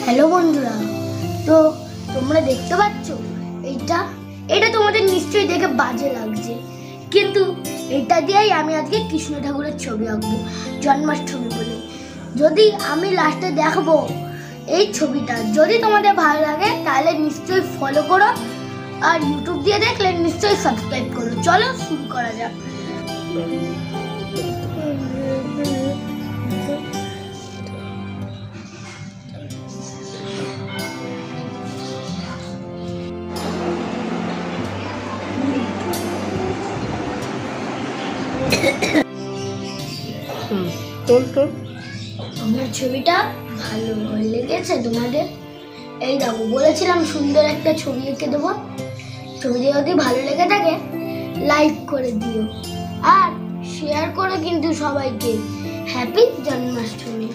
Hello বন্ধুরা, তো তোমরা দেখতে পাচ্ছ এইটা এটা তোমাদের নিশ্চয়ই দেখে বাজে লাগছে, কিন্তু এটা দিয়েই আমি আজকে কৃষ্ণ ঠাকুরের ছবি আঁকবো জন্মাষ্টমী বলে। যদি আমি লাস্টে দেখাবো এই ছবিটা, যদি তোমাদের ভালো লাগে তাহলে নিশ্চয়ই ফলো করো, আর ইউটিউব দিয়ে দেখলে নিশ্চয়ই সাবস্ক্রাইব করো। চলো শুরু করা যাক। আমার ছবিটা ভালো লেগেছে তোমাদের? এই দেখো, বলেছিলাম সুন্দর একটা ছবি এঁকে দেবো। ছবিটা যদি ভালো লেগে থাকে লাইক করে দিও আর শেয়ার করো কিন্তু সবাইকে। হ্যাপি জন্মাষ্টমী।